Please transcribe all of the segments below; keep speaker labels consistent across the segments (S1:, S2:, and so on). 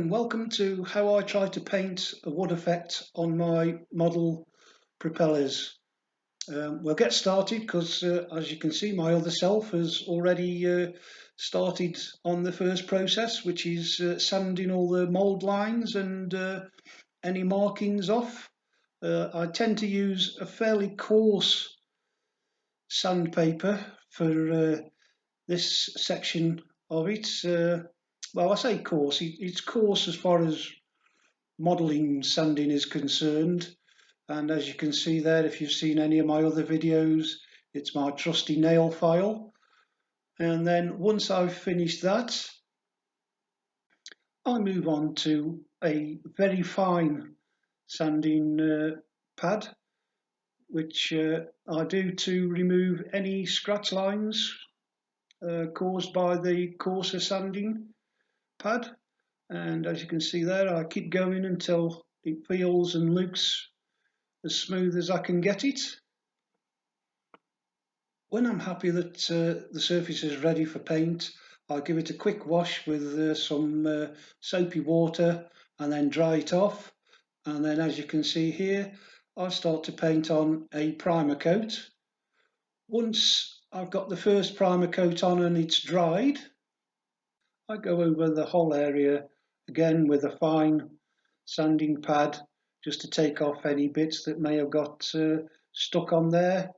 S1: and welcome to how I try to paint a wood effect on my model propellers. We'll get started because as you can see, my other self has already started on the first process, which is sanding all the mould lines and any markings off. I tend to use a fairly coarse sandpaper for this section of it. Well, I say coarse, it's coarse as far as modelling sanding is concerned, and as you can see there, if you've seen any of my other videos, it's my trusty nail file. And then once I've finished that, I move on to a very fine sanding pad, which I do to remove any scratch lines caused by the coarser sanding pad. And as you can see there, I keep going until it feels and looks as smooth as I can get it. When I'm happy that the surface is ready for paint, I give it a quick wash with some soapy water and then dry it off. And then, as you can see here, I start to paint on a primer coat. Once I've got the first primer coat on and it's dried, I go over the whole area again with a fine sanding pad just to take off any bits that may have got stuck on there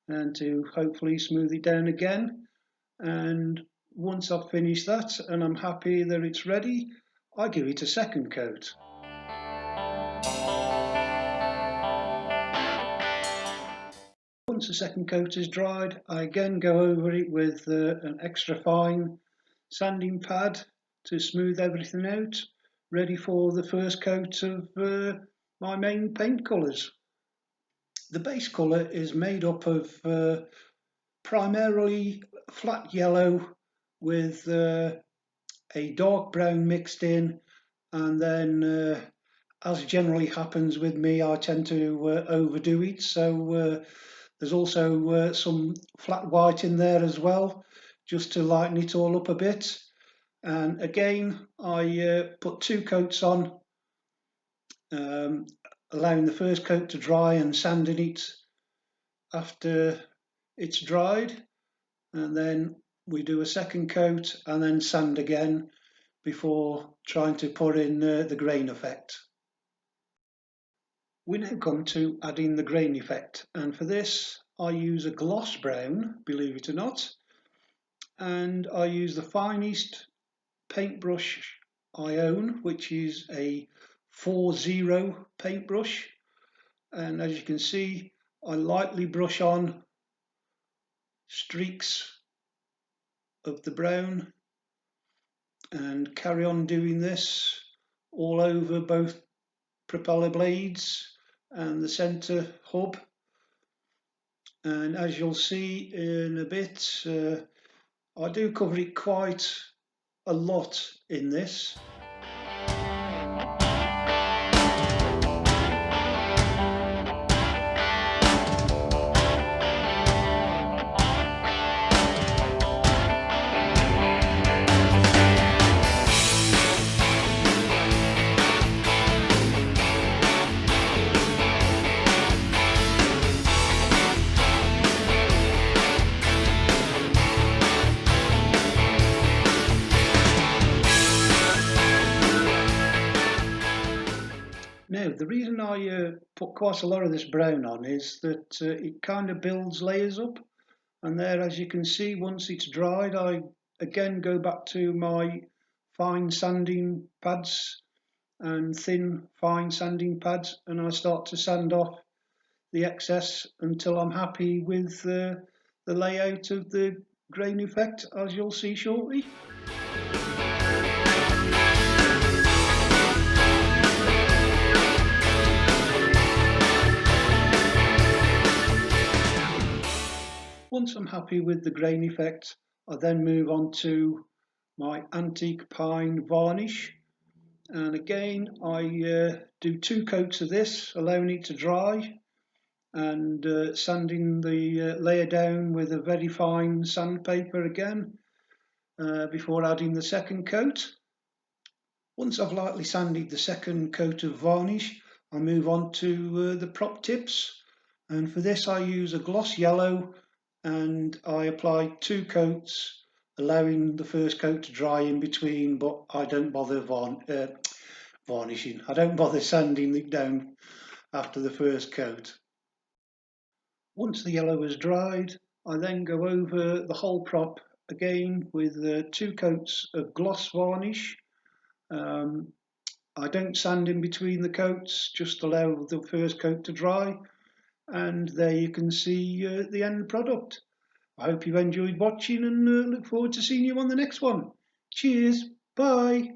S1: and to hopefully smooth it down again. And once I've finished that and I'm happy that it's ready, I give it a second coat. Once the second coat is dried, I again go over it with an extra fine sanding pad to smooth everything out, ready for the first coat of my main paint colours. The base colour is made up of primarily flat yellow with a dark brown mixed in, and then as generally happens with me, I tend to overdo it, so there's also some flat white in there as well, just to lighten it all up a bit. And again, I put two coats on, allowing the first coat to dry and sanding it after it's dried. And then we do a second coat and then sand again before trying to put in the grain effect. We now come to adding the grain effect, and for this I use a gloss brown, believe it or not, and I use the finest paintbrush I own, which is a 4-0 paintbrush. And as you can see, I lightly brush on streaks of the brown and carry on doing this all over both propeller blades and the center hub. And as you'll see in a bit, I do cover it quite a lot in this. Now, the reason I put quite a lot of this brown on is that it kind of builds layers up, and there, as you can see, once it's dried, I again go back to my fine sanding pads and thin fine sanding pads, and I start to sand off the excess until I'm happy with the layout of the grain effect, as you'll see shortly. Once I'm happy with the grain effect, I then move on to my antique pine varnish, and again I do two coats of this, allowing it to dry, and sanding the layer down with a very fine sandpaper again before adding the second coat. Once I've lightly sanded the second coat of varnish, I move on to the prop tips, and for this I use a gloss yellow and I apply 2 coats, allowing the first coat to dry in between, but I don't bother varnishing. I don't bother sanding it down after the first coat. Once the yellow has dried, I then go over the whole prop again with 2 coats of gloss varnish. Um, I don't sand in between the coats, just allow the first coat to dry, and there you can see the end product. I hope you've enjoyed watching and look forward to seeing you on the next one. Cheers, bye.